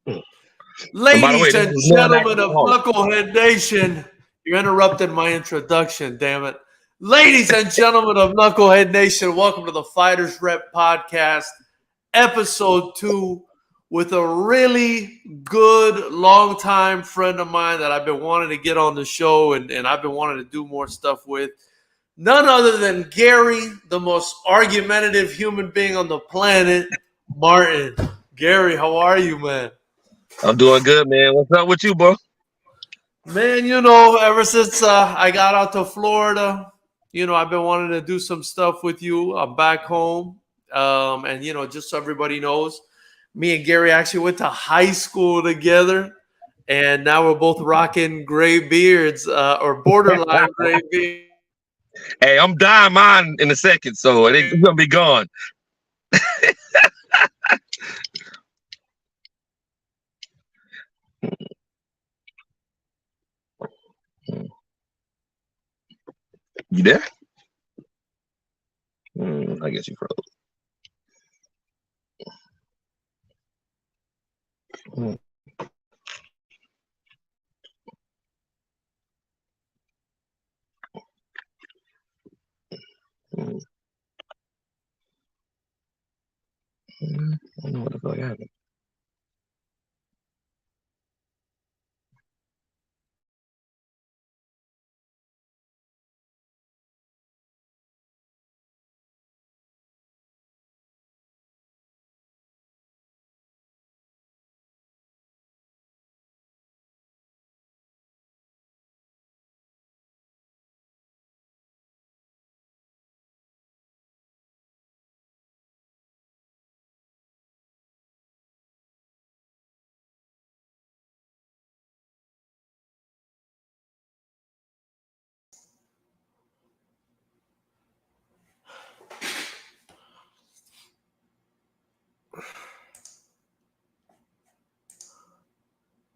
And by the way, Ladies this and is more an gentlemen of alcoholic. Knucklehead Nation, you're interrupting my introduction, damn it. Ladies and gentlemen of Knucklehead Nation, welcome to the Fighters Rep podcast, episode 2, with a really good, long-time friend of mine that I've been wanting to get on the show and I've been wanting to do more stuff with. None other than Gary, the most argumentative human being on the planet, Martin. Gary, how are you, man? I'm doing good, man. What's up with you, bro? Man, ever since I got out to Florida, I've been wanting to do some stuff with you. I'm back home. And, just so everybody knows, me and Gary actually went to high school together. And now we're both rocking gray beards or borderline gray beards. Hey, I'm dyeing mine in a second, so it's gonna be gone. You there? I guess you froze. I don't know what the fuck happened.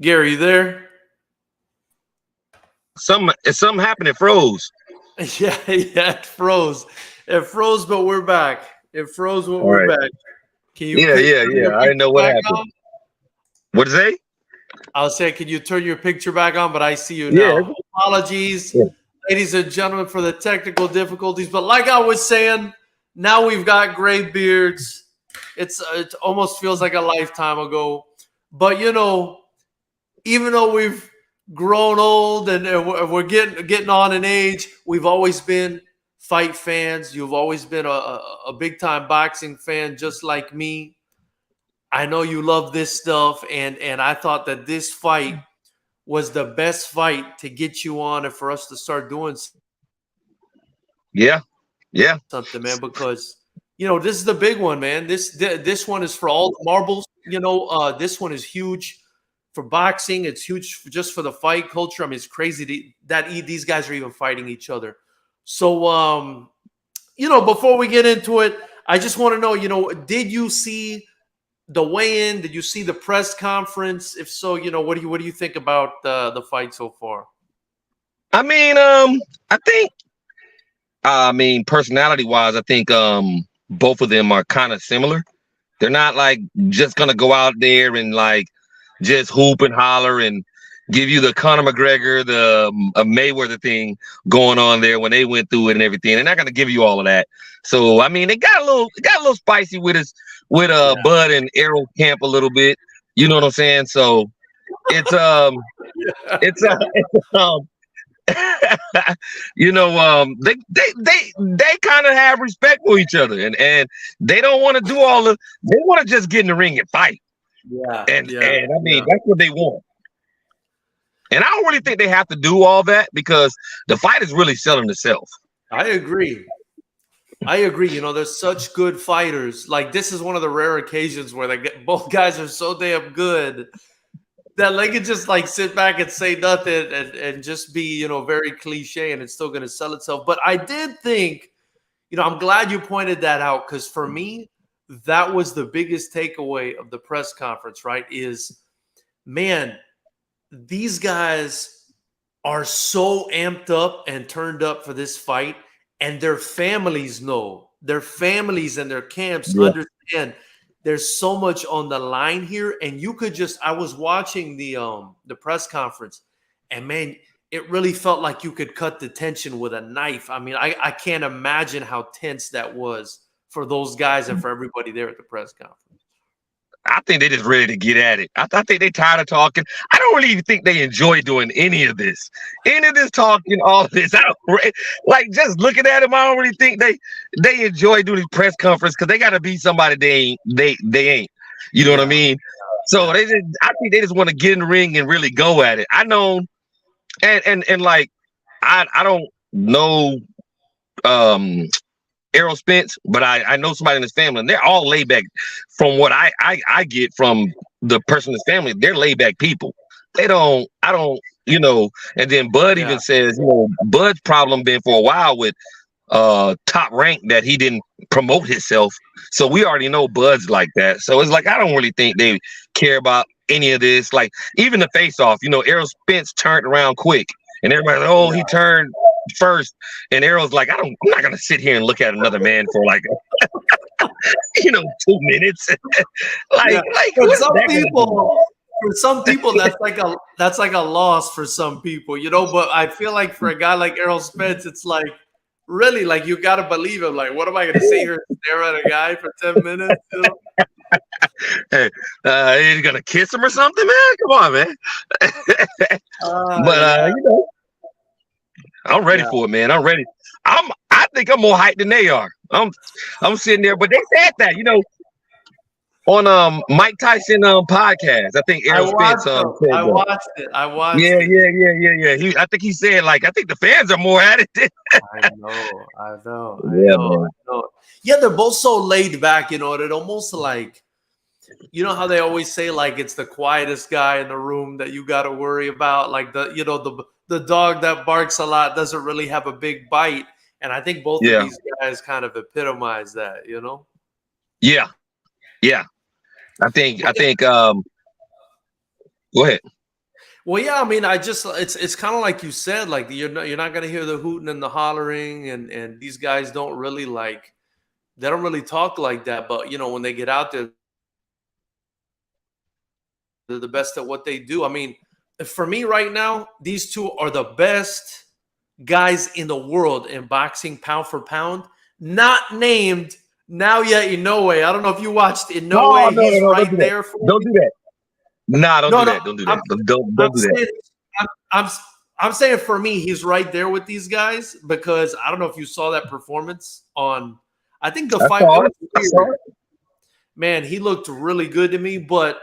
Gary, you there? Something happened. It froze. Yeah, it froze. It froze, but we're back. It froze, but All we're right. back. Can you Yeah. turn your I didn't know picture what back happened. on? What'd you say? I'll say, can you turn your picture back on? But I see you Yeah. now. Apologies, Yeah. ladies and gentlemen, for the technical difficulties. But like I was saying, now we've got gray beards. It almost feels like a lifetime ago. But even though we've grown old and we're getting on in age, we've always been fight fans. You've always been a big time boxing fan, just like me. I know you love this stuff, and I thought that this fight was the best fight to get you on and for us to start doing Yeah. something, man, because this is the big one, man. This one is for all the marbles. This one is huge for boxing. It's huge just for the fight culture. I mean, it's crazy that these guys are even fighting each other. So, before we get into it, I just want to know, did you see the weigh-in? Did you see the press conference? If so, what do you think about the fight so far? I mean, personality-wise, I think both of them are kind of similar. They're not like just gonna go out there and like just hoop and holler and give you the Conor McGregor, the Mayweather thing going on there when they went through it and everything. They're not gonna give you all of that. So I mean, it got a little spicy with Bud and Errol Camp a little bit. You know what I'm saying? So it's it's they kind of have respect for each other, and they don't want to do they want to just get in the ring and fight. And I mean, that's what they want. And I don't really think they have to do all that because the fight is really selling itself. I agree. There's such good fighters. Like, this is one of the rare occasions where both guys are so damn good that they can just like sit back and say nothing and just be, very cliche, and it's still going to sell itself. But I did think, I'm glad you pointed that out, because for me, that was the biggest takeaway of the press conference, right? Is, man, these guys are so amped up and turned up for this fight, and their families know. Their families and their camps understand there's so much on the line here, and you could just. I was watching the press conference, and man, it really felt like you could cut the tension with a knife. I mean, I can't imagine how tense that was for those guys and for everybody there at the press conference. I think they're just ready to get at it. I think they're tired of talking. I don't really even think they enjoy doing any of this. Any of this talking, all of this. I don't like just looking at them. I don't really think they enjoy doing these press conferences because they got to be somebody they ain't. You know what I mean? So I think they just want to get in the ring and really go at it. I know, and like I don't know Errol Spence, but I know somebody in his family, and they're all laid back. From what I get from the person in his family, they're laid back people. I don't, and then Bud even says, Bud's problem been for a while with Top Rank that he didn't promote himself. So we already know Bud's like that. So it's like I don't really think they care about any of this. Like even the face off, Errol Spence turned around quick. And everybody's like, oh, he turned first. And Errol's like, I'm not going to sit here and look at another man for like, 2 minutes. For some people, that's like a loss for some people, but I feel like for a guy like Errol Spence, it's like, really, like you got to believe him. Like, what am I going to sit here and stare at a guy for 10 minutes? Hey, he's going to kiss him or something, man? Come on, man. I'm ready for it, man. I'm ready. I think I'm more hyped than they are. I'm sitting there, but they said that, on Mike Tyson podcast. I think Errol Spence. I watched it. Yeah. I think he said I think the fans are more at it. I know. Yeah, they're both so laid back. It almost like. How they always say it's the quietest guy in the room that you got to worry about, like the dog that barks a lot doesn't really have a big bite, and I think both of these guys kind of epitomize that. Yeah. I think. Go ahead. Well, yeah. I mean, it's kind of like you said, like you're not gonna hear the hooting and the hollering, and these guys don't really they don't really talk like that, but when they get out there, they're the best at what they do. I mean, for me right now, these two are the best guys in the world in boxing, pound for pound. Not named Naoya Inoue. I don't know if you watched Inoue. He's right there. Don't do that. Nah, don't do that. Don't do that. Don't do that. I'm saying for me, he's right there with these guys because I don't know if you saw that performance on. I think the fight. Man, he looked really good to me, but.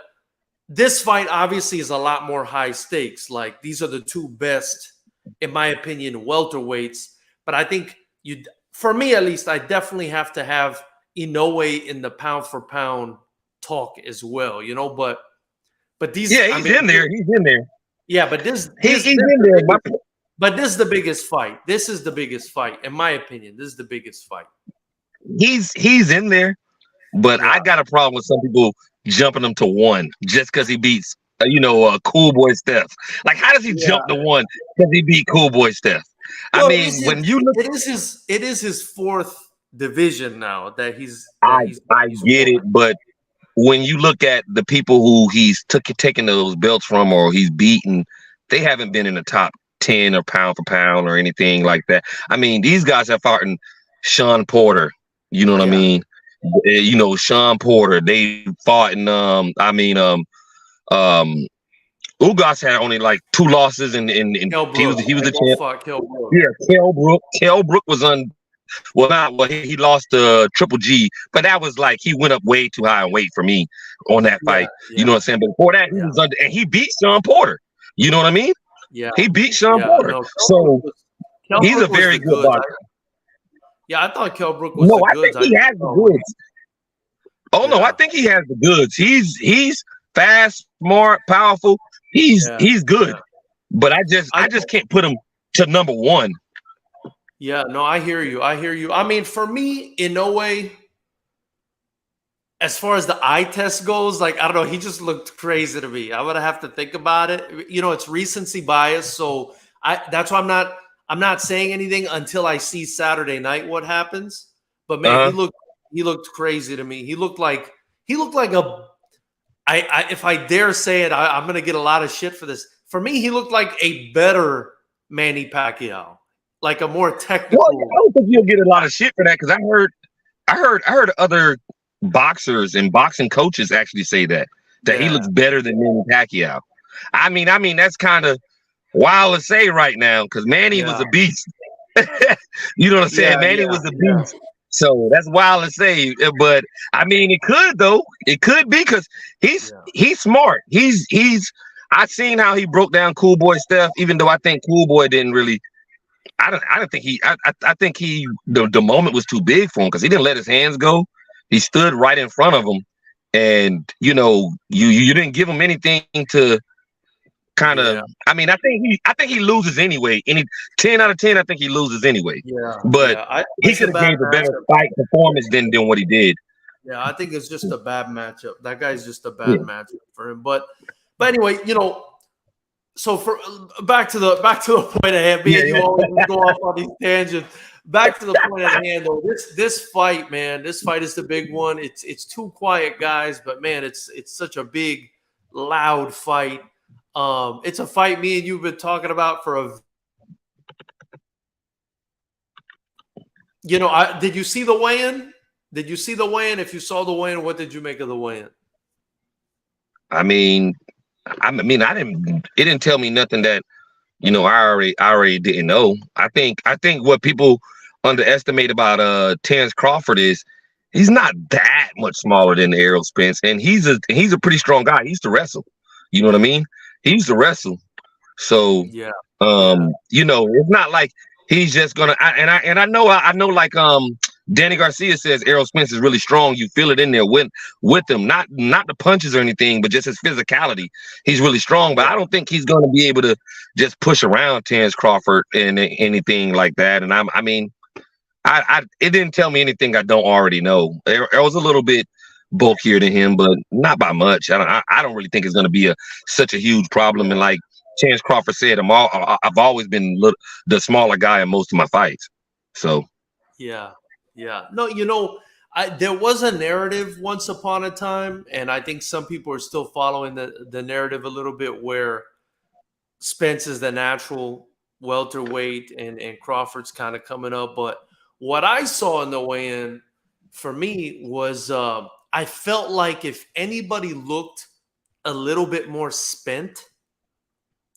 This fight obviously is a lot more high stakes. Like these are the two best, in my opinion, welterweights. But I think for me at least, I definitely have to have Inoue in the pound for pound talk as well. But these, he's in there. He's in there. Yeah, but he's in there. But this is the biggest fight. This is the biggest fight, in my opinion. This is the biggest fight. He's in there, but I got a problem with some people jumping him to 1 just because he beats, Cool Boy Steph. Like, how does he jump to 1 because he beat Cool Boy Steph? Well, I mean, when you look, it is his 4th division now that he's. I get it, but when you look at the people who he's taking those belts from or he's beaten, they haven't been in the top 10 or pound for pound or anything like that. I mean, these guys have fought in Sean Porter. You know what I mean? Sean Porter, they fought in Ugas had only like 2 losses and he was the champ. Kell Brook was he lost to Triple G, but that was like he went up way too high in weight for me on that fight. You know what I'm saying? But before that, he was under, and he beat Sean Porter. You know what I mean? Yeah. He beat Sean Porter. He's a very good boxer. Yeah, I thought Kell Brook was the goods. I think he has the goods. Oh no, I think he has the goods. He's fast, smart, powerful. He's good. But I just can't put him to number 1. Yeah, no, I hear you. I mean, for me, Inoue, as far as the eye test goes, I don't know, he just looked crazy to me. I would have to think about it. It's recency bias, so that's why I'm not saying anything until I see Saturday night what happens. But man, he looked crazy to me. He looked like he looked like a. If I dare say it, I'm going to get a lot of shit for this. For me, he looked like a better Manny Pacquiao, like a more technical. Well, yeah, I don't think you'll get a lot of shit for that because I heard other boxers and boxing coaches actually say that he looks better than Manny Pacquiao. I mean that's kind of wild to say right now because Manny was a beast. You know what I'm saying? Manny was a beast. So that's wild to say, but I mean it could though. It could be because he's smart. I seen how he broke down Cool Boy Steph, even though I think Cool Boy didn't really. I don't think he. I think the moment was too big for him because he didn't let his hands go. He stood right in front of him, and you didn't give him anything to kind of. I mean, I think he loses anyway. 10 out of 10, I think he loses anyway. Yeah, but he could have gave a better fight performance than what he did. Yeah, I think it's just a bad matchup. That guy's just a bad matchup for him. But anyway, so for back to the point at hand, you always go off on these tangents. Back to the point at hand, though. This fight, man, this fight is the big one. It's two quiet guys, but man, it's such a big, loud fight. It's a fight me and you've been talking about for a. Did you see the weigh-in? Did you see the weigh-in? If you saw the weigh-in, what did you make of the weigh-in? I mean, I didn't. It didn't tell me nothing that I already didn't know. I think what people underestimate about Terrence Crawford is he's not that much smaller than Errol Spence, and he's a pretty strong guy. He used to wrestle. You know what I mean? He used to wrestle. So it's not like he's just gonna. I know like Danny Garcia says Errol Spence is really strong. You feel it in there with him, not the punches or anything, but just his physicality. He's really strong, but I don't think he's going to be able to just push around Terrence Crawford and anything like that. And it didn't tell me anything I don't already know. It was a little bit bulkier than him, but not by much. I don't really think it's going to be such a huge problem. And like Terrence Crawford said, I've always been the smaller guy in most of my fights. So yeah. No, there was a narrative once upon a time, and I think some people are still following the narrative a little bit where Spence is the natural welterweight and Crawford's kind of coming up. But what I saw in the weigh-in for me was I felt like if anybody looked a little bit more spent,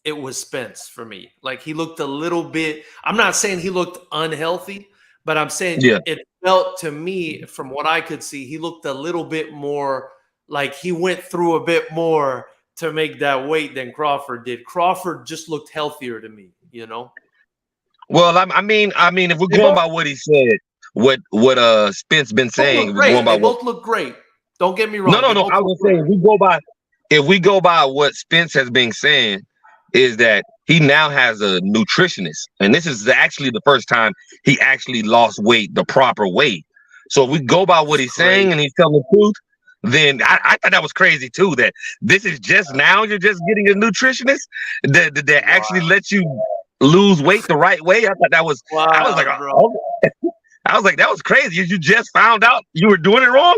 it was Spence for me. Like he looked a little bit, I'm not saying he looked unhealthy, but I'm saying it felt to me, from what I could see, he looked a little bit more like he went through a bit more to make that weight than Crawford did. Crawford just looked healthier to me, Well, I mean, if we're going by what he said, what Spence been saying, they both look great. Don't get me wrong. No. I was saying if we go by what Spence has been saying, is that he now has a nutritionist, and this is actually the first time he actually lost weight the proper way. So if we go by what he's saying and he's telling the truth, then I thought that was crazy too. That this is just now you're just getting a nutritionist that actually lets you lose weight the right way. I thought that was. I was like, I was like, that was crazy. You just found out you were doing it wrong.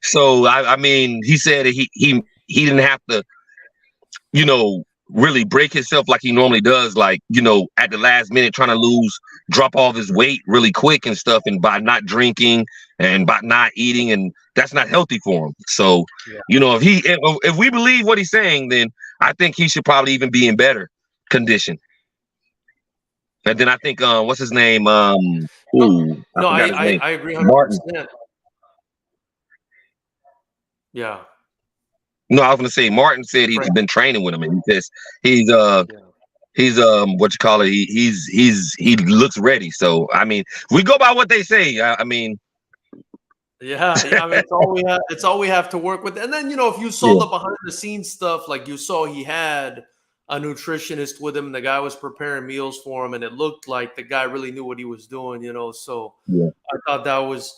So I mean, he said he didn't have to, really break himself like he normally does, like, at the last minute trying to drop all this weight really quick and stuff, and by not drinking and by not eating, and that's not healthy for him. So, if we believe what he's saying, then I think he should probably even be in better condition. And then I think, what's his name? I agree 100%. Yeah. No, I was gonna say Martin said he's been training with him, and he says he's what you call it. He looks ready. So I mean, we go by what they say. I mean, it's all we have to work with. And then if you saw the behind the scenes stuff, like you saw, he had a nutritionist with him. The guy was preparing meals for him, and it looked like the guy really knew what he was doing. So I thought that was.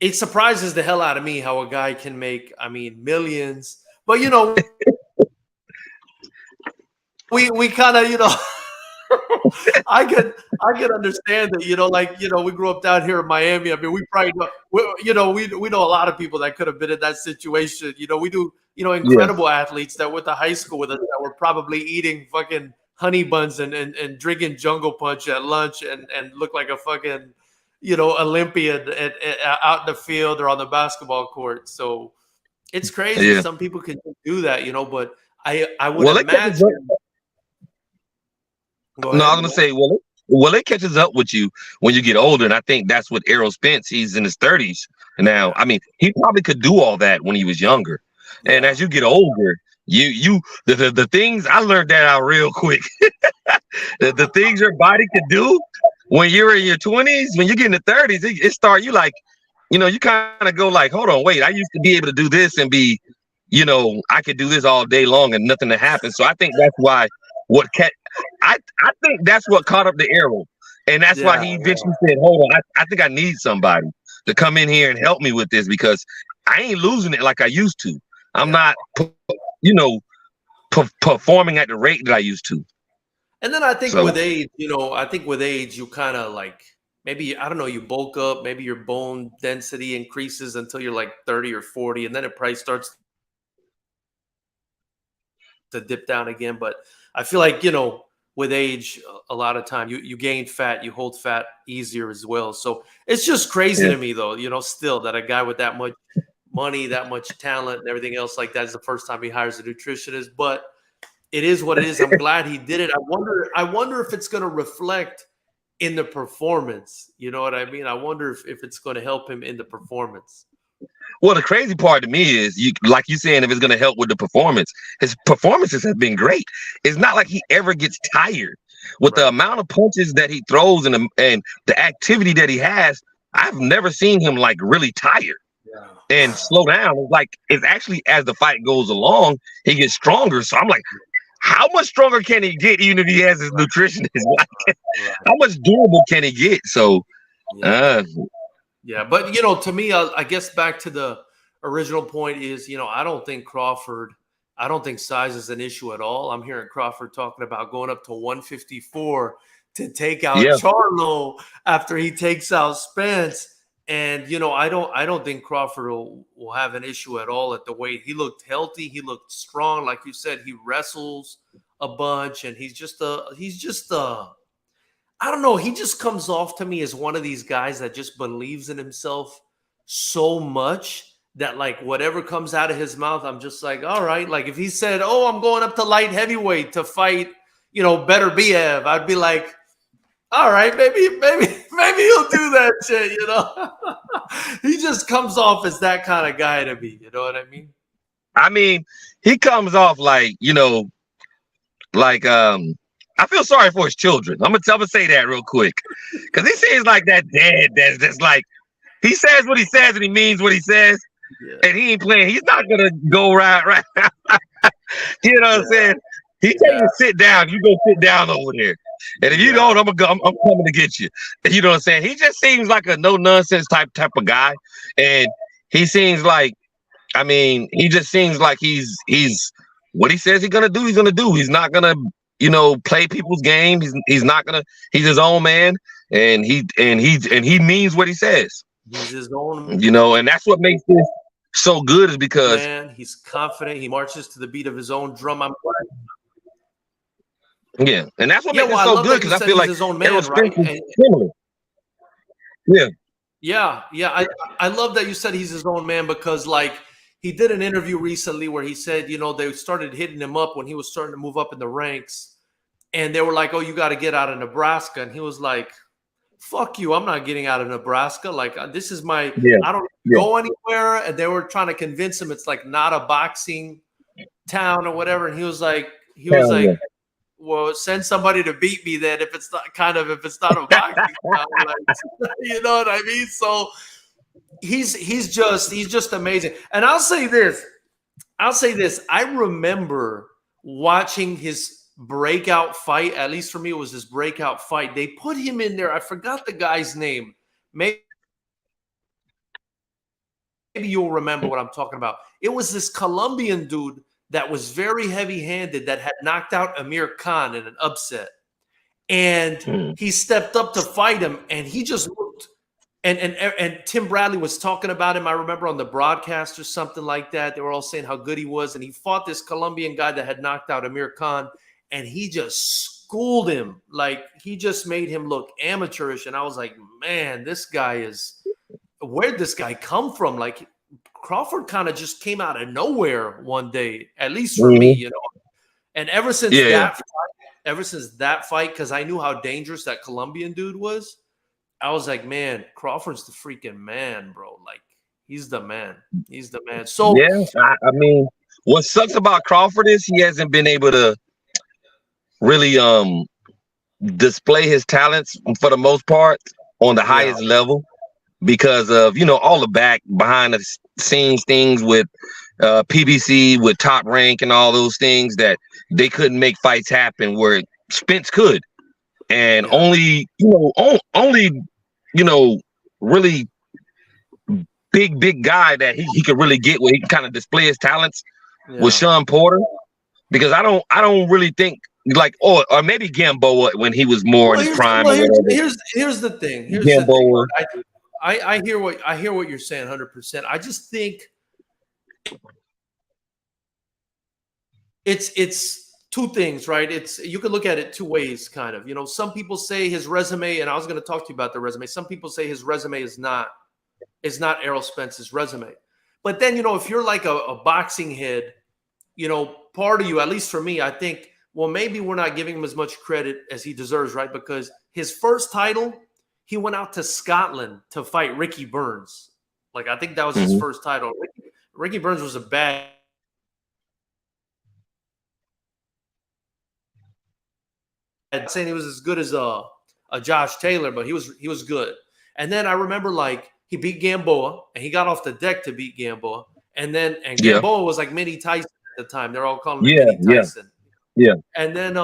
It surprises the hell out of me how a guy can make, millions. But we kind of I could understand that, we grew up down here in Miami. I mean, we probably know, we know a lot of people that could have been in that situation. We do, Yeah, incredible athletes that went to high school with us that were probably eating fucking honey buns and drinking Jungle Punch at lunch and look like a fucking, Olympian out in the field or on the basketball court. So it's crazy. yeah. Some people can do that, but I would Well, it catches up. imagine. Go No, I was ahead. gonna say, it catches up with you when you get older, and I think that's what Errol Spence. He's in his 30s now. I mean, he probably could do all that when he was younger, and Yeah. as you get older, the things I learned that out real quick. The things your body could do when you're in your 20s, when you get in the 30s, it start you like, you kind of go like, hold on, wait, I used to be able to do this and be, I could do this all day long and nothing to happen. So I think that's why I think that's what caught up the Arrow. And that's why he eventually said, hold on, I think I need somebody to come in here and help me with this because I ain't losing it like I used to. I'm not, performing at the rate that I used to. And then I think with age, you kind of like maybe, I don't know, you bulk up, maybe your bone density increases until you're like 30 or 40, and then it probably starts to dip down again. But I feel like, with age, a lot of time you gain fat, you hold fat easier as well. So it's just crazy to me, though, still that a guy with that much money, that much talent and everything else like that is the first time he hires a nutritionist. But it is what it is. I'm glad he did it. I wonder if it's going to reflect in the performance. You know what I mean? I wonder if it's going to help him in the performance. Well, the crazy part to me is, like you saying, if it's going to help with the performance, his performances have been great. It's not like he ever gets tired with the amount of punches that he throws and the activity that he has. I've never seen him like really tired and slow down. It's actually as the fight goes along, he gets stronger. So I'm like, how much stronger can he get even if he has his nutritionist? How much durable can he get? So, yeah, but to me, I guess back to the original point is, I don't think size is an issue at all. I'm hearing Crawford talking about going up to 154 to take out Charlo after he takes out Spence. And I don't think Crawford will have an issue at all at the weight. He looked healthy, he looked strong, like you said. He wrestles a bunch, and he's just I don't know. He just comes off to me as one of these guys that just believes in himself so much that like whatever comes out of his mouth, I'm just like, all right. Like if he said, "Oh, I'm going up to light heavyweight to fight, Better Biev," I'd be like, all right, maybe he'll do that shit, He just comes off as that kind of guy to me, you know what I mean? I mean, he comes off like, I feel sorry for his children. I'm gonna say that real quick. Because he seems like that dad that's just like, he says what he says and he means what he says. Yeah. And he ain't playing. He's not gonna go right. You know what I'm saying? He tell you to sit down. You go sit down over there. And if you don't, I'm coming to get you. You know what I'm saying? He just seems like a no nonsense type of guy, and he seems like, he just seems like he's what he says he's gonna do. He's gonna do. He's not gonna play people's game. He's not gonna. He's his own man, and he means what he says. He's his own. And that's what makes this so good is because he's confident. He marches to the beat of his own drum. I'm glad. Yeah, and that's what makes it so good because I feel like his own man, right? Yeah. I love that you said he's his own man because, like, he did an interview recently where he said, they started hitting him up when he was starting to move up in the ranks, and they were like, "Oh, you got to get out of Nebraska," and he was like, "Fuck you! I'm not getting out of Nebraska. Like, this is my. I don't go anywhere." And they were trying to convince him it's like not a boxing town or whatever, and he was like. Well, send somebody to beat me then if it's not a boxing. You know what I mean? So he's just amazing. And I'll say this. I remember watching his breakout fight. At least for me, it was his breakout fight. They put him in there. I forgot the guy's name. Maybe you'll remember what I'm talking about. It was this Colombian dude that was very heavy-handed that had knocked out Amir Khan in an upset. and he stepped up to fight him, and he just looked. And Tim Bradley was talking about him. I remember on the broadcast or something like that. They were all saying how good he was, and he fought this Colombian guy that had knocked out Amir Khan, and he just schooled him. Like, he just made him look amateurish. And I was like, man, this guy is – where'd this guy come from? Like, Crawford kind of just came out of nowhere one day, at least for me, you know. And ever since that fight, because I knew how dangerous that Colombian dude was, I was like, man, Crawford's the freaking man, bro. Like, he's the man. He's the man. So yeah, I mean, what sucks about Crawford is he hasn't been able to really display his talents for the most part on the highest level because of, you know, all the back behind the scenes things with PBC, with Top Rank and all those things that they couldn't make fights happen where Spence could. And only really big guy that he could really get where he can kind of display his talents with Sean Porter, because I don't really think like or maybe Gamboa when he was more in his prime. Here's the thing. Gamboa. I hear what you're saying 100%. I just think it's two things, right? You can look at it two ways, kind of. You know, some people say his resume, and I was going to talk to you about the resume. Some people say his resume is not Errol Spence's resume. But then, you know, if you're like a boxing head, you know, part of you, at least for me, I think, well, maybe we're not giving him as much credit as he deserves, right? Because his first title, he went out to Scotland to fight Ricky Burns. Like, I think that was his first title. Ricky Burns was a bad. Saying he was as good as a Josh Taylor, but he was good. And then I remember, like, he beat Gamboa, and he got off the deck to beat Gamboa. And Gamboa was like Mini Tyson at the time. They're all calling him Mini Tyson. Yeah. And then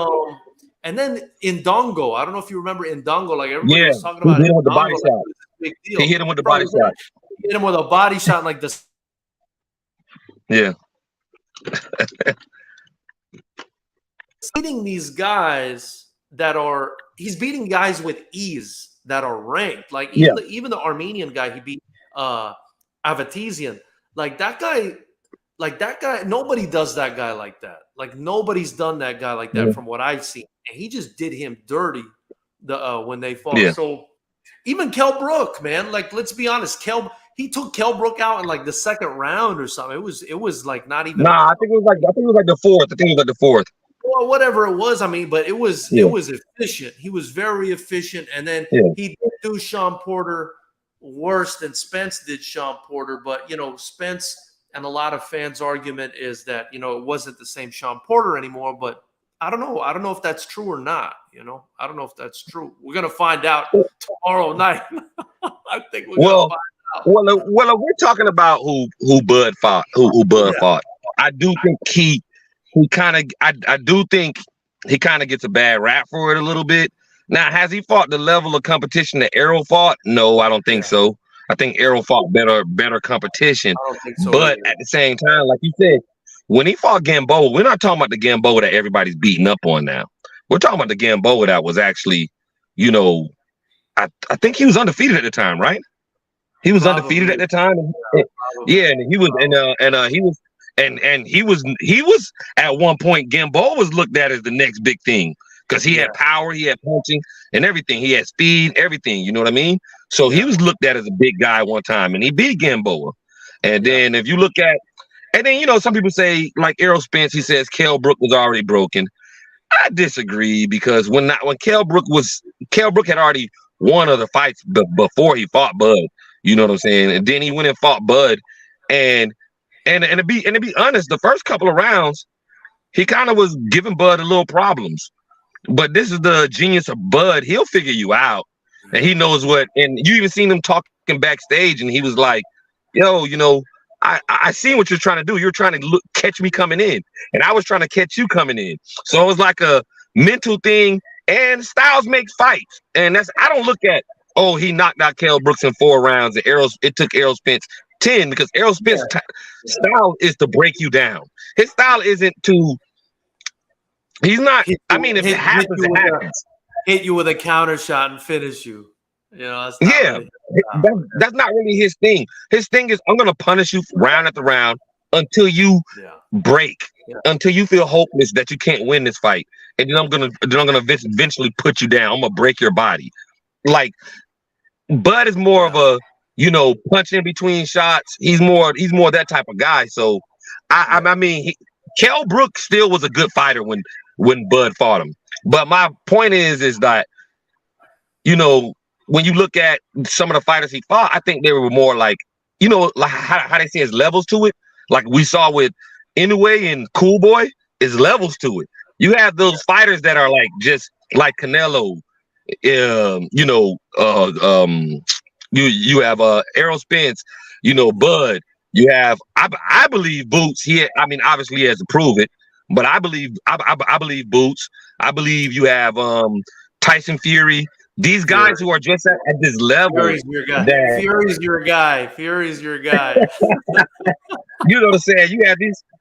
Indongo, I don't know if you remember Indongo, like everybody was talking about he hit him with the body shot. Big deal. He hit him with the body shot. He hit him with a body shot like this. Yeah. Beating these guys he's beating guys with ease that are ranked. Like even the Armenian guy he beat, Avatisian. Like that guy, nobody does that guy like that. Like nobody's done that guy like that from what I've seen. And he just did him dirty when they fought. Yeah. So even Kell Brook, man, like let's be honest, he took Kell Brook out in like the second round or something. It was like not even. I think it was like the fourth. Well, whatever it was, I mean, but it was efficient. He was very efficient, and then he did do Sean Porter worse than Spence did Sean Porter. But you know, Spence and a lot of fans' argument is that, you know, it wasn't the same Sean Porter anymore. But I don't know. I don't know if that's true or not. You know, I don't know if that's true. We're gonna find out tomorrow night. I think we're gonna find out. Well, we're talking about who Bud fought. Who Bud fought. I do think I do think he kind of gets a bad rap for it a little bit. Now, has he fought the level of competition that Errol fought? No, I don't think so. I think Errol fought better competition. I don't think so, but at the same time, like you said, when he fought Gamboa, we're not talking about the Gamboa that everybody's beating up on now. We're talking about the Gamboa that was actually, you know, I think he was undefeated at the time, right? He was undefeated at the time. And he was And he was at one point, Gamboa was looked at as the next big thing because he had power, he had punching and everything. He had speed, everything. You know what I mean? So he was looked at as a big guy one time, and he beat Gamboa. And then if you look at, and then, you know, some people say, like Errol Spence, he says Kell Brook was already broken. I disagree, because when Kell Brook had already won other fights before he fought Bud. You know what I'm saying? And then he went and fought Bud, and to be honest, the first couple of rounds, he kind of was giving Bud a little problems. But this is the genius of Bud. He'll figure you out, and he knows what. And you even seen him talking backstage, and he was like, "Yo, you know, I seen what you're trying to do. You're trying to catch me coming in, and I was trying to catch you coming in. So it was like a mental thing. And styles make fights, and I don't look at, oh, he knocked out Kell Brooks in 4 rounds, and it took Errol Spence 10, because Errol Spence's style is to break you down. His style isn't to. He's not. I mean, if it happens, it happens. hit you with a counter shot and finish you. You know, that's not Yeah, really that's not really his thing. His thing is, I'm gonna punish you round after round until you break, until you feel hopeless that you can't win this fight, and then I'm gonna eventually put you down. I'm gonna break your body. Like Bud is more of a punch in between shots. He's more that type of guy. So I mean, Kell Brooks still was a good fighter when Bud fought him. But my point is that when you look at some of the fighters he fought, I think they were more like like how they say there's levels to it. Like we saw with Inoue and Cool Boy, is levels to it. You have those fighters that are like just like Canelo. You have Errol Spence, Bud. You have I believe Boots. Obviously he has to prove it, but I believe Boots. I believe you have Tyson Fury. These guys who are just at this level. Fury's your guy. Fury's your guy. Fury's your guy. You know what I'm saying?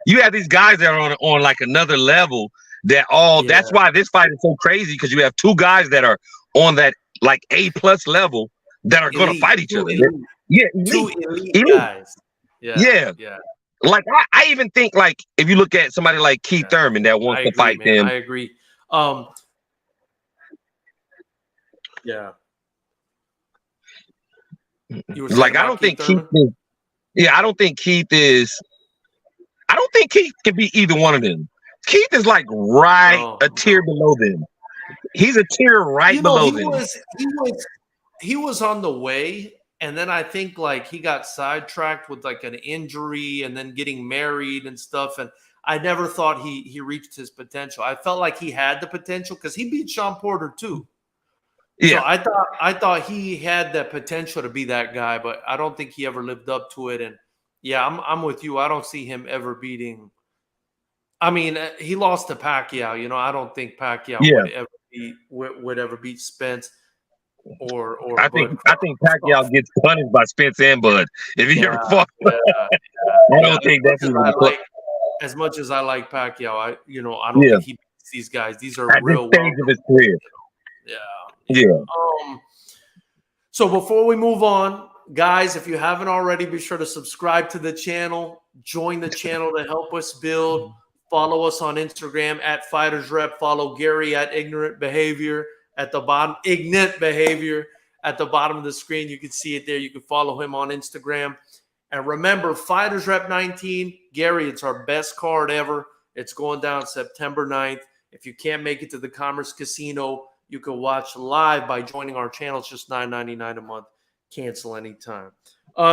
You have these guys that are on like another level. That's why this fight is so crazy, because you have two guys that are on that like A+ level that are going to fight each other. Two elite guys. Yeah. Like I even think, like, if you look at somebody like Keith Thurman that wants to fight them. I agree. Like I don't think Keith is. Yeah, I don't think Keith is. I don't think Keith can be either one of them. Keith is like a tier below them. He's a tier below them. He was on the way, and then I think like he got sidetracked with like an injury and then getting married and stuff. And I never thought he reached his potential. I felt like he had the potential because he beat Sean Porter too. Yeah, so I thought he had the potential to be that guy, but I don't think he ever lived up to it. And yeah, I'm with you. I don't see him ever beating. I mean, he lost to Pacquiao. I don't think Pacquiao would ever beat Spence or I think Pacquiao gets punished by Spence and Bud if he ever fought. I don't think that's as much as I like Pacquiao. I don't think he beats these guys. These are at real this stage of his career. Yeah. So before we move on, guys, if you haven't already, be sure to subscribe to the channel, join the channel to help us build. Follow us on Instagram at FightersRep. Follow Gary at Ignorant Behavior at the bottom. Ignorant Behavior at the bottom of the screen. You can see it there. You can follow him on Instagram. And remember, FightersRep 19. Gary, it's our best card ever. It's going down September 9th. If you can't make it to the Commerce Casino, you can watch live by joining our channel. It's just $9.99 a month. Cancel anytime.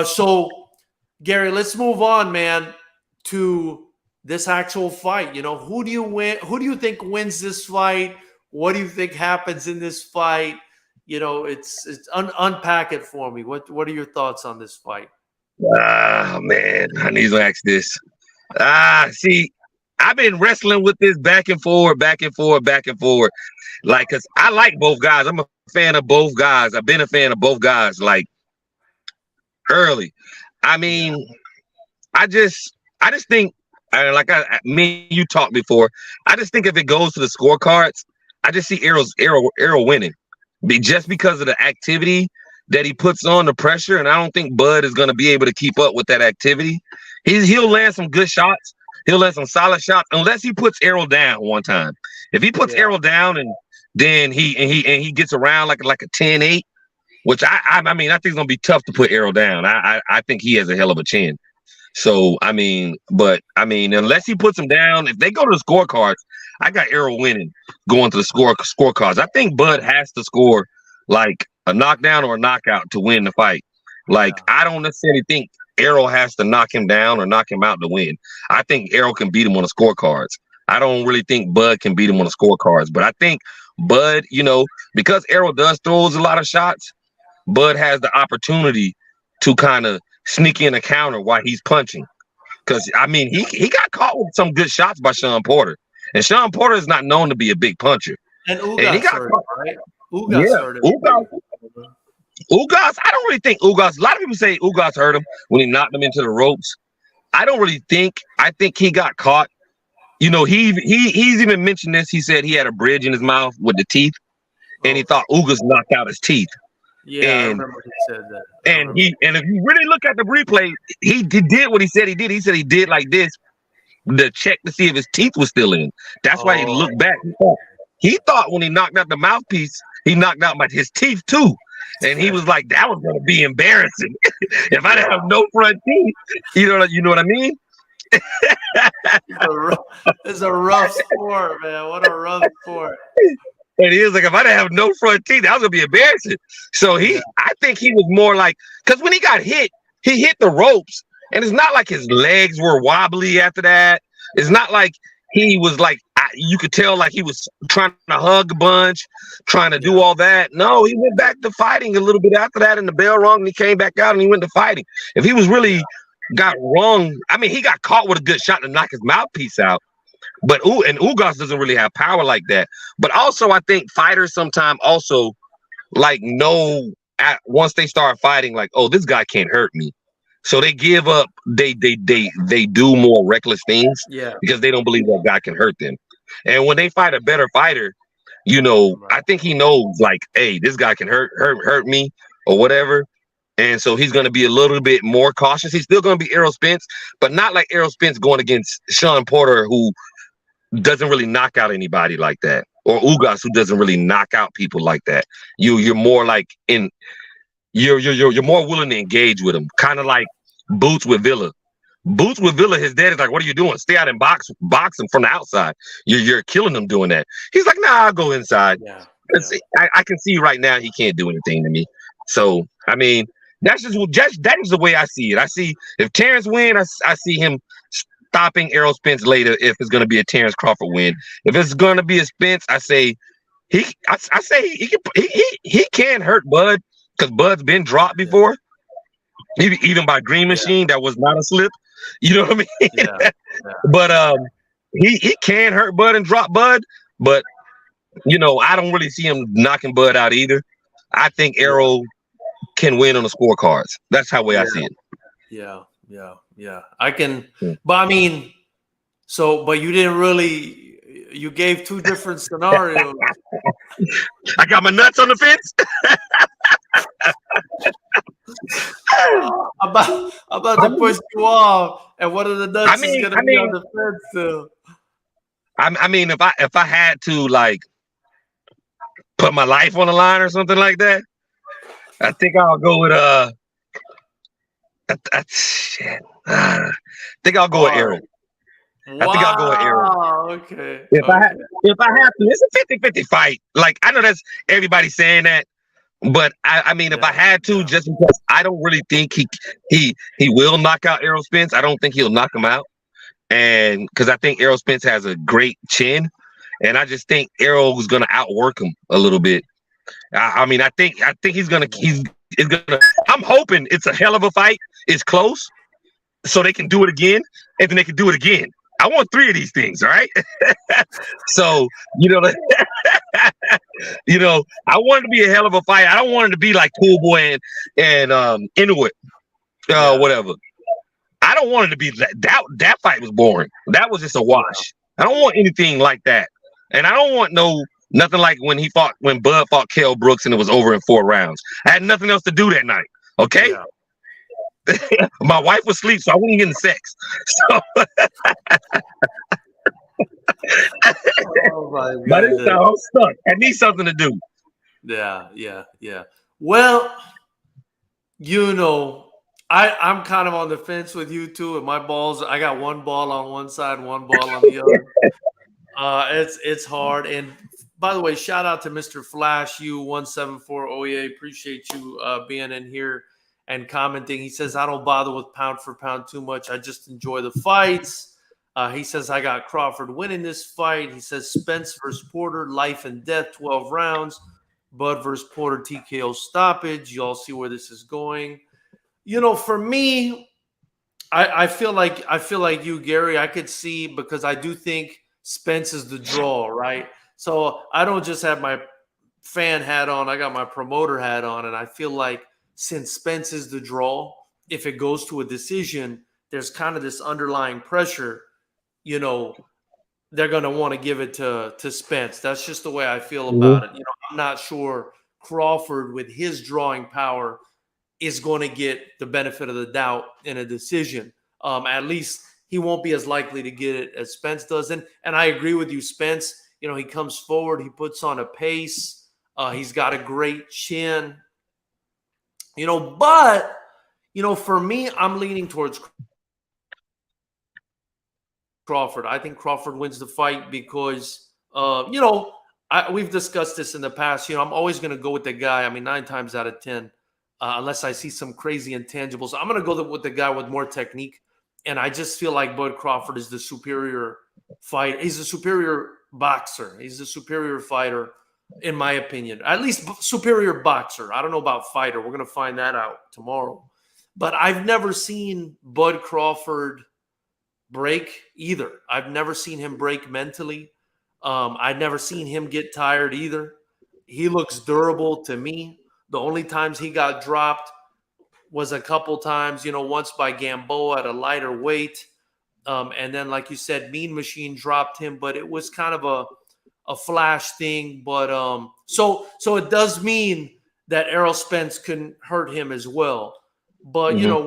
So, Gary, let's move on, man, to this actual fight. Who do you win? Who do you think wins this fight? What do you think happens in this fight? It's unpack it for me. What are your thoughts on this fight? Man, I need to ask this. See, I've been wrestling with this back and forward. Like, cause I like both guys. I'm a fan of both guys. I've been a fan of both guys, like, early. I mean, I just think, like me and you talked before. I just think if it goes to the scorecards, I just see Errol winning, just because of the activity that he puts on, the pressure, and I don't think Bud is going to be able to keep up with that activity. He'll land some good shots. He'll land some solid shots, unless he puts Errol down one time. If he puts Errol down and then he gets around like a 10-8, which I mean, I think it's gonna be tough to put Errol down. I think he has a hell of a chin. So unless he puts him down, if they go to the scorecards, I got Errol winning going to the scorecards. I think Bud has to score like a knockdown or a knockout to win the fight. Like, I don't necessarily think Errol has to knock him down or knock him out to win. I think Errol can beat him on the scorecards. I don't really think Bud can beat him on the scorecards, but I think Bud, because Errol does throws a lot of shots, Bud has the opportunity to kind of sneak in a counter while he's punching. Because, I mean, he got caught with some good shots by Sean Porter. And Sean Porter is not known to be a big puncher. And Ugas hurt, right? Ugas, I don't really think Ugas. A lot of people say Ugas hurt him when he knocked him into the ropes. I don't really think. I think he got caught. He's even mentioned this. He said he had a bridge in his mouth with the teeth, and he thought Ugas knocked out his teeth. Yeah, I And remember he said that. and if you really look at the replay, he did what he said he did. He said he did like this to check to see if his teeth was still in. That's why he looked back. He thought when he knocked out the mouthpiece, he knocked out his teeth too. And he was like, that was gonna be embarrassing. If I didn't have no front teeth, you know what I mean? It's a rough sport, man. What a rough sport. And he was like, if I didn't have no front teeth, that was gonna be embarrassing. So I think he was more like, because when he got hit, he hit the ropes, and it's not like his legs were wobbly after that. It's not like he was like, you could tell like he was trying to hug a bunch, trying to do all that. No, he went back to fighting a little bit after that, and the bell rung, and he came back out and he went to fighting. If he was really got wrong, I mean, he got caught with a good shot to knock his mouthpiece out. But Ugas doesn't really have power like that. But also, I think fighters sometimes also like know once they start fighting, like, oh, this guy can't hurt me. So they give up. They do more reckless things because they don't believe that guy can hurt them. And when they fight a better fighter, I think he knows like, hey, this guy can hurt me or whatever. And so he's going to be a little bit more cautious. He's still going to be Errol Spence, but not like Errol Spence going against Sean Porter, who doesn't really knock out anybody like that, or Ugas, who doesn't really knock out people like that. You're more like you're more willing to engage with him, kind of like Boots with Villa. Boots with Villa, his dad is like, what are you doing? Stay out and box him from the outside. You're killing him doing that. He's like, nah, I'll go inside. I can see right now he can't do anything to me. So I mean, that is the way I see it. I see if Terrence win, I see him stopping Errol Spence later if it's going to be a Terrence Crawford win. If it's going to be a Spence, I say he can hurt Bud, because Bud's been dropped before, even by Green Machine. That was not a slip. You know what I mean? But he can hurt Bud and drop Bud, but I don't really see him knocking Bud out either. I think Errol can win on the scorecards. That's how I see it. Yeah. I can, but I mean, but you didn't really. You gave two different scenarios. I got my nuts on the fence. I'm about to push you off, and one of the nuts is going to be on the fence too. I mean, if I had to like put my life on the line or something like that, I think I'll go with shit. I think I'll go with Errol. I think I'll go with Errol. Okay. If I have to, it's a 50-50 fight. Like, I know that's everybody saying that, but I mean, if I had to, just because I don't really think he will knock out Errol Spence. I don't think he'll knock him out, and because I think Errol Spence has a great chin, and I just think Errol is gonna outwork him a little bit. I mean, I think he's gonna. I'm hoping it's a hell of a fight. It's close, so they can do it again, and then they can do it again. I want 3 of these things, all right? So, I want it to be a hell of a fight. I don't want it to be like Cool Boy and Inuit, whatever. I don't want it to be that fight was boring. That was just a wash. I don't want anything like that. And I don't want nothing like when Bud fought Kell Brooks and it was over in 4 rounds. I had nothing else to do that night. Okay. Yeah. My wife was asleep, so I wasn't getting sex. So by this time, I'm stuck. I need something to do. Yeah. Well, I'm kind of on the fence with you too. And my balls, I got one ball on one side, one ball on the other. It's hard. And by the way, shout out to Mr. Flash U174OEA. Appreciate you being in here and commenting. He says, I don't bother with pound for pound too much. I just enjoy the fights. He says, I got Crawford winning this fight. He says, Spence versus Porter, life and death, 12 rounds. Bud versus Porter, TKO stoppage. You all see where this is going. For me, I feel like you, Gary. I could see, because I do think Spence is the draw, right? So I don't just have my fan hat on. I got my promoter hat on, and I feel like since Spence is the draw, if it goes to a decision, there's kind of this underlying pressure, they're going to want to give it to Spence. That's just the way I feel about it. I'm not sure Crawford, with his drawing power, is going to get the benefit of the doubt in a decision. At least he won't be as likely to get it as Spence does. And I agree with you, Spence. You know, he comes forward, he puts on a pace. He's got a great chin. You know, but, you know, for me, I'm leaning towards Crawford. I think Crawford wins the fight because, you know, we've discussed this in the past. You know, I'm always going to go with the guy. I mean, 9 times out of 10, unless I see some crazy intangibles, I'm going to go with the guy with more technique. And I just feel like Bud Crawford is the superior fighter. He's a superior boxer. He's a superior fighter, in my opinion. At least superior boxer. I don't know about fighter. We're going to find that out tomorrow. But I've never seen Bud Crawford break either. I've never seen him break mentally. I've never seen him get tired either. He looks durable to me. The only times he got dropped was a couple times, you know, once by Gamboa at a lighter weight. And then, like you said, Mean Machine dropped him, but it was kind of a flash thing. But so it does mean that Errol Spence can hurt him as well. But, you know,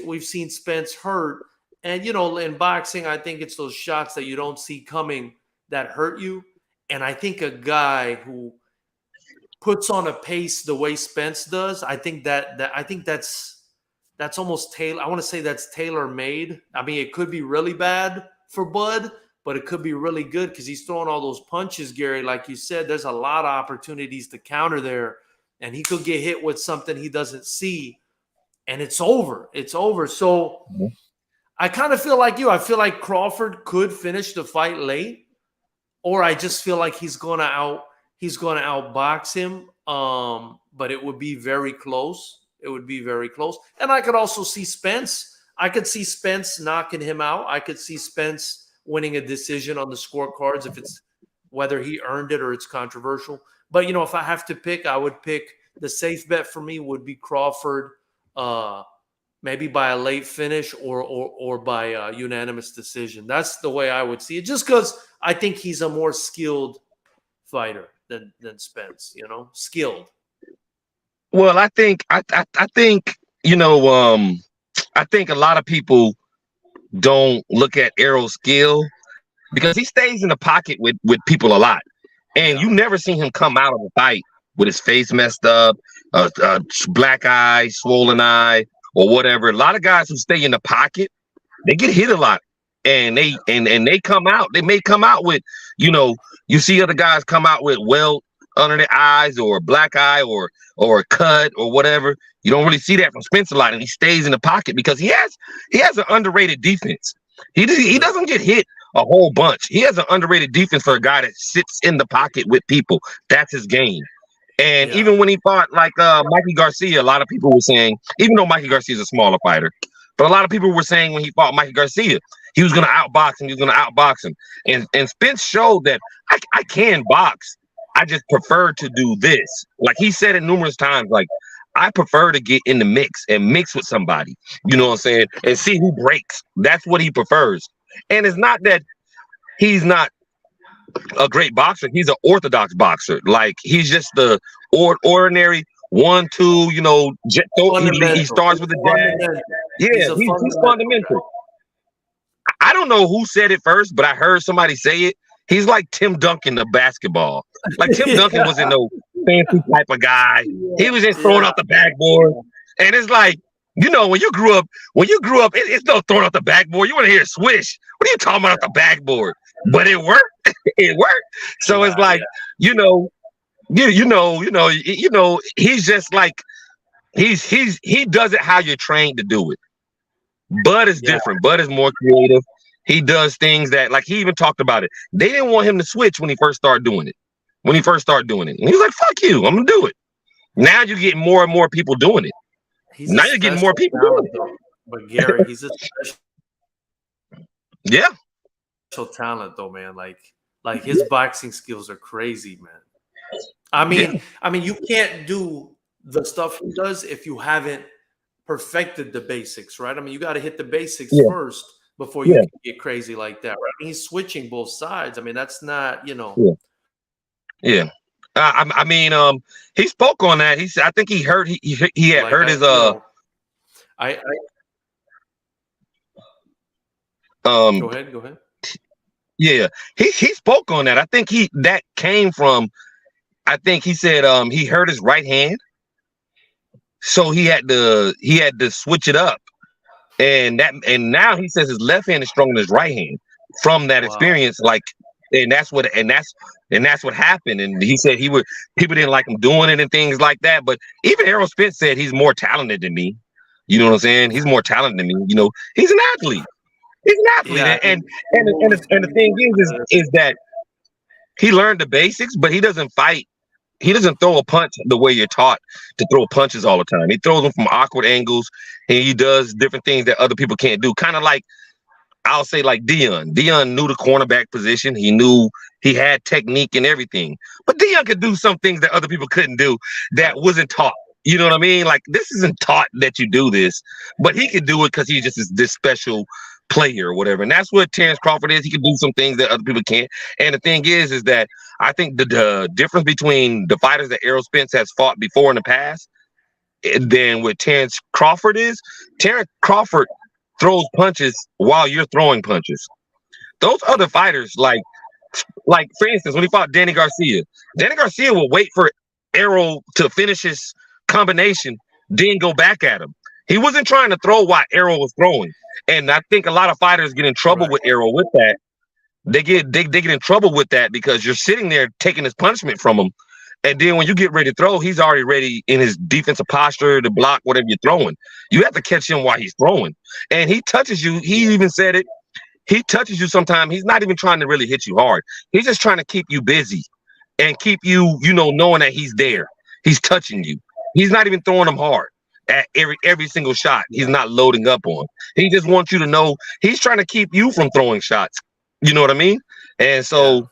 we've seen Spence hurt. And, you know, in boxing, I think it's those shots that you don't see coming that hurt you. And I think a guy who puts on a pace the way Spence does, I think that's almost tailor. I want to say that's tailor-made. I mean, it could be really bad for Bud, but it could be really good because he's throwing all those punches, Gary. Like you said, there's a lot of opportunities to counter there, and he could get hit with something he doesn't see, and it's over. It's over. So I kind of feel like you. I feel like Crawford could finish the fight late, or I just feel like he's going to outbox him. But it would be very close. It would be very close. And I could also see Spence. I could see Spence knocking him out. I could see Spence winning a decision on the scorecards if it's whether he earned it or it's controversial. But, you know, if I have to pick, I would pick the safe bet for me would be Crawford, maybe by a late finish or by a unanimous decision. That's the way I would see it, just because I think he's a more skilled fighter than Spence, you know, skilled. Well, I think you know, I think a lot of people don't look at Errol's skill because he stays in the pocket with people a lot, and you never seen him come out of a fight with his face messed up, black eye, swollen eye, or whatever. A lot of guys who stay in the pocket, they get hit a lot, and they come out. They may come out with, you know, you see other guys come out with welt under the eyes or a black eye or a cut or whatever. You don't really see that from Spence a lot, and he stays in the pocket because he has an underrated defense. He doesn't get hit a whole bunch. He has an underrated defense for a guy that sits in the pocket with people. That's his game. And even when he fought like Mikey Garcia, a lot of people were saying, even though Mikey Garcia is a smaller fighter, but a lot of people were saying when he fought Mikey Garcia, he was going to outbox him. He was going to outbox him. And Spence showed that I can box. I just prefer to do this. Like he said it numerous times, like, I prefer to get in the mix and mix with somebody, you know what I'm saying, and see who breaks. That's what he prefers. And it's not that he's not a great boxer. He's an orthodox boxer. Like, he's just the ordinary 1-2, you know, he starts with the jab. Yeah, he's fundamental. I don't know who said it first, but I heard somebody say it. He's like Tim Duncan of basketball. Like Tim Duncan wasn't no fancy type of guy. He was just throwing out the backboard. And it's like, you know, when you grew up, it's no throwing out the backboard. You want to hear a swish. What are you talking about the backboard? But it worked. It worked. So it's like, you know, he's just like, he does it how you're trained to do it. Bud is different. Bud is more creative. He does things that, like, he even talked about it. They didn't want him to switch when he first started doing it. And he was like, fuck you, I'm going to do it. Now you're getting more and more people doing it. Now you're getting more people doing it. But Gary, he's a special talent, though, man. Like his boxing skills are crazy, man. I mean, you can't do the stuff he does if you haven't perfected the basics, right? I mean, you got to hit the basics first before you can get crazy like that, right? I mean, he's switching both sides. I mean, that's not, you know. Yeah. I mean, he spoke on that. He said, I think he heard he had Like hurt his I um go ahead. yeah, he spoke on that. I think that came from, I think he said he hurt his right hand, so he had to switch it up. And now he says his left hand is stronger than his right hand from that Wow. experience. Like, and that's what happened. And he said people didn't like him doing it and things like that. But even Errol Spence said he's more talented than me. You know what I'm saying? He's more talented than me. He's an athlete. He's an athlete. Yeah. And the thing is that he learned the basics, but he doesn't fight. He doesn't throw a punch the way you're taught to throw punches all the time. He throws them from awkward angles, and he does different things that other people can't do. Kind of like, I'll say, like Dion. Dion knew the cornerback position. He knew he had technique and everything. But Dion could do some things that other people couldn't do that wasn't taught. You know what I mean? Like, this isn't taught that you do this, but he could do it because he just is this special player or whatever. And that's what Terrence Crawford is. He can do some things that other people can't. And the thing is that I think the difference between the fighters that Errol Spence has fought before in the past than what Terrence Crawford is, Terrence Crawford throws punches while you're throwing punches. Those other fighters, like for instance, when he fought Danny Garcia will wait for Errol to finish his combination, then go back at him. He wasn't trying to throw while Errol was throwing. And I think a lot of fighters get in trouble with Errol with that. They get in trouble with that because you're sitting there taking his punishment from him. And then when you get ready to throw, he's already ready in his defensive posture to block whatever you're throwing. You have to catch him while he's throwing. And he touches you. He even said it. He touches you sometimes. He's not even trying to really hit you hard. He's just trying to keep you busy and keep you, knowing that he's there. He's touching you. He's not even throwing them hard at every single shot. He's not loading up on. He just wants you to know he's trying to keep you from throwing shots. You know what I mean? And so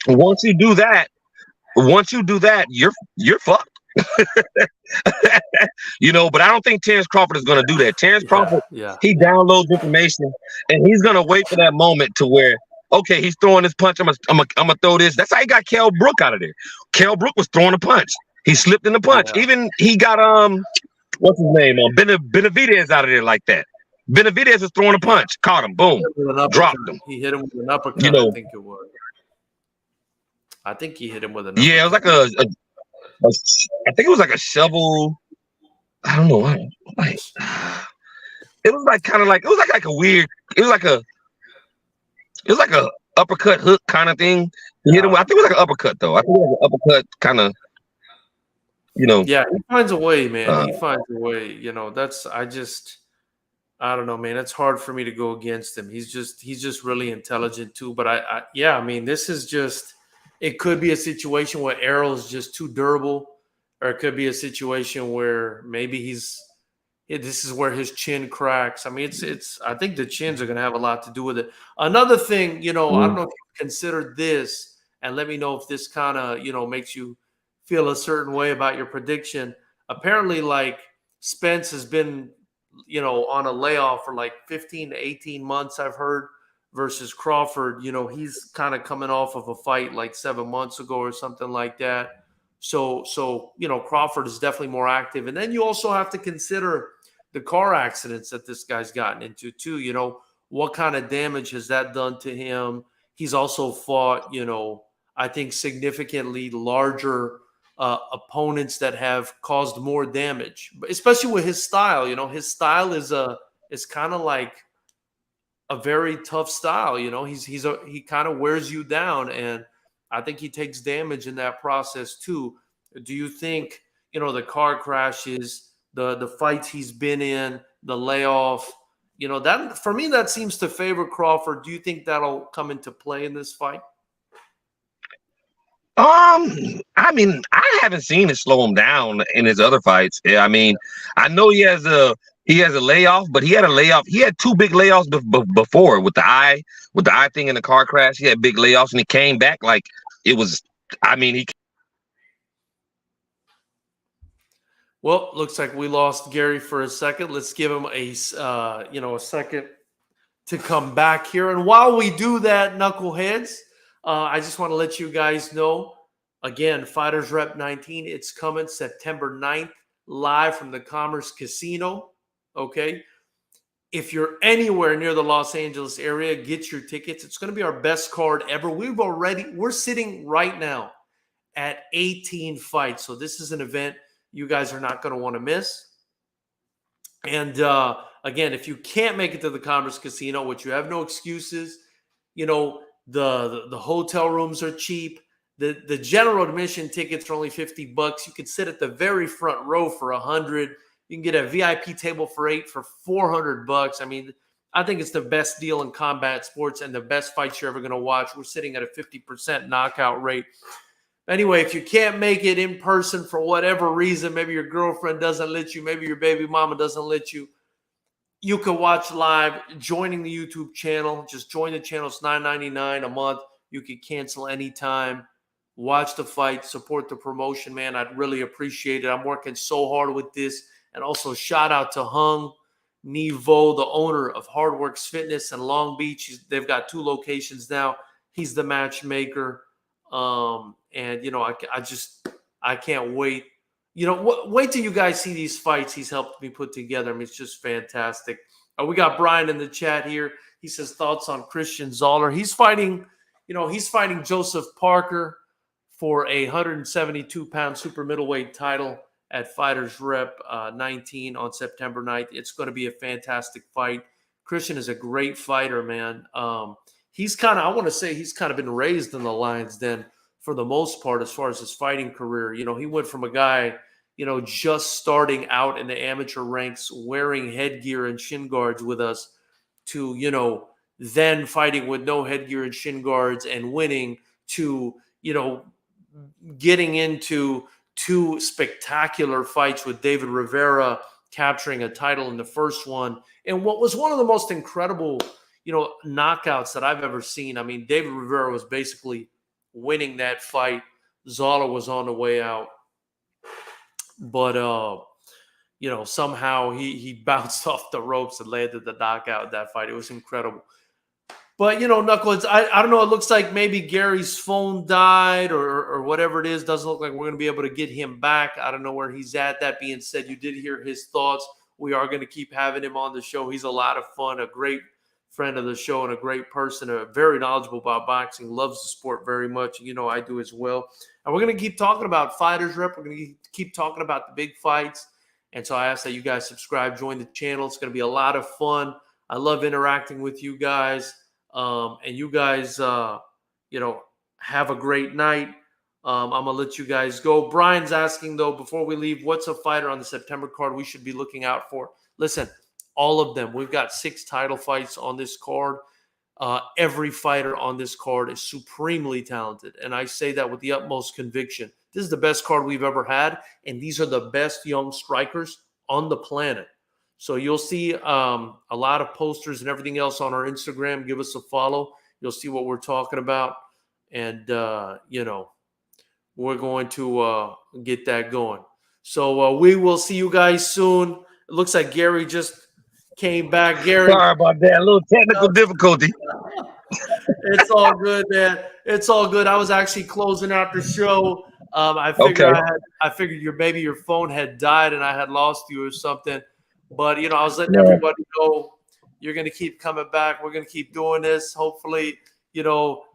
once you do that, you're fucked. But I don't think Terrence Crawford is going to do that. Terrence Crawford, he downloads information and he's going to wait for that moment to where, okay, he's throwing this punch. I'm gonna throw this. That's how he got Kell Brook out of there. Kell Brook was throwing a punch. He slipped in the punch. Yeah. Even he got what's his name? Benavidez out of there like that. Benavidez was throwing a punch, caught him, boom, dropped him. He hit him with an uppercut. I think it was. I think he hit him with an uppercut. Yeah, it was like I think it was like a shovel. I don't know. It was like a weird. It was like a uppercut hook kind of thing. He hit him. I think it was like an uppercut though. I think it was an uppercut kind of. Yeah, he finds a way, man. He finds a way. I don't know, man. It's hard for me to go against him. He's just really intelligent too. But I mean, this is just. It could be a situation where Errol is just too durable, or it could be a situation where maybe this is where his chin cracks. I mean, I think the chins are going to have a lot to do with it. Another thing, I don't know if you considered this, and let me know if this kind of, makes you feel a certain way about your prediction. Apparently, like Spence has been, on a layoff for like 15 to 18 months, I've heard. Versus Crawford, he's kind of coming off of a fight like 7 months ago or something like that. So Crawford is definitely more active. And then you also have to consider the car accidents that this guy's gotten into too. What kind of damage has that done to him? He's also fought, I think significantly larger opponents that have caused more damage, especially with his style. His style is kind of like a very tough style. He kind of wears you down, and I think he takes damage in that process too. Do you think, the car crashes, the fights he's been in, the layoff, that for me, that seems to favor Crawford. Do you think that'll come into play in this fight? I mean, I haven't seen it slow him down in his other fights. I mean, I know he has a layoff, but he had a layoff. He had two big layoffs before with the eye thing in the car crash. He had big layoffs, and he came back like it was. I mean, he. Well, looks like we lost Gary for a second. Let's give him a second to come back here. And while we do that, knuckleheads, I just want to let you guys know Again, Fighters Rep 19, it's coming September 9th, live from the Commerce Casino. Okay. If you're anywhere near the Los Angeles area, get your tickets. It's going to be our best card ever. We're sitting right now at 18 fights. So this is an event you guys are not going to want to miss. And again, if you can't make it to the Commerce Casino, which you have no excuses, you know, the hotel rooms are cheap. The general admission tickets are only $50. You can sit at the very front row for $100. You can get a VIP table for $8 for $400. I mean, I think it's the best deal in combat sports and the best fights you're ever going to watch. We're sitting at a 50% knockout rate. Anyway, if you can't make it in person for whatever reason, maybe your girlfriend doesn't let you, maybe your baby mama doesn't let you, you can watch live, joining the YouTube channel. Just join the channel. It's $9.99 a month. You can cancel anytime. Watch the fight. Support the promotion, man. I'd really appreciate it. I'm working so hard with this. And also shout out to Hung Nevo, the owner of Hardworks Fitness in Long Beach. They've got 2 locations now. He's the matchmaker. And, you know, I can't wait. You know, wait till you guys see these fights he's helped me put together. I mean, it's just fantastic. We got Brian in the chat here. He says thoughts on Christian Zoller. He's fighting Joseph Parker for a 172-pound super middleweight title at Fighters Rep 19 on September 9th. It's going to be a fantastic fight. Christian is a great fighter, man. He's kind of been raised in the Lions Den for the most part as far as his fighting career. You know, he went from a guy, you know, just starting out in the amateur ranks, wearing headgear and shin guards with us, to, you know, then fighting with no headgear and shin guards and winning, to, you know, getting into 2 spectacular fights with David Rivera, capturing a title in the first one. And what was one of the most incredible, you know, knockouts that I've ever seen. I mean, David Rivera was basically winning that fight. Zoller was on the way out. But, you know, somehow he bounced off the ropes and landed the knockout in that fight. It was incredible. But, you know, Knuckles, I don't know. It looks like maybe Gary's phone died or whatever it is. Doesn't look like we're going to be able to get him back. I don't know where he's at. That being said, you did hear his thoughts. We are going to keep having him on the show. He's a lot of fun, a great friend of the show and a great person, very knowledgeable about boxing, loves the sport very much. You know, I do as well. And we're going to keep talking about Fighters Rep. We're going to keep talking about the big fights. And so I ask that you guys subscribe, join the channel. It's going to be a lot of fun. I love interacting with you guys. And you guys, you know, have a great night. I'm going to let you guys go. Brian's asking, though, before we leave, what's a fighter on the September card we should be looking out for? Listen, all of them. We've got 6 title fights on this card. Every fighter on this card is supremely talented. And I say that with the utmost conviction. This is the best card we've ever had. And these are the best young strikers on the planet. So you'll see a lot of posters and everything else on our Instagram. Give us a follow. You'll see what we're talking about. And, you know, we're going to get that going. So we will see you guys soon. It looks like Gary just came back. Gary, sorry about that. A little technical difficulty. It's all good, man. It's all good. I was actually closing out the show. I figured your phone had died and I had lost you or something. But, you know, I was letting everybody know you're going to keep coming back. We're going to keep doing this. Hopefully, you know,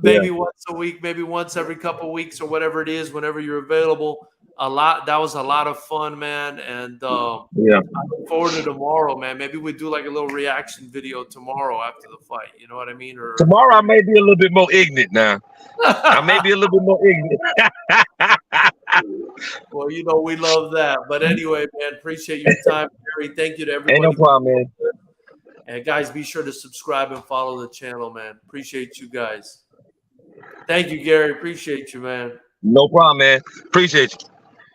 maybe once a week, maybe once every couple of weeks or whatever it is, whenever you're available. That was a lot of fun, man. And I look forward to tomorrow, man. Maybe we do like a little reaction video tomorrow after the fight. You know what I mean? Or tomorrow I may be a little bit more ignorant now. I may be a little bit more ignorant. Well, you know, we love that. But anyway, man, appreciate your time, Gary. Thank you to everybody. Ain't no problem, man. And guys, be sure to subscribe and follow the channel, man. Appreciate you guys. Thank you, Gary. Appreciate you, man. No problem, man. Appreciate you.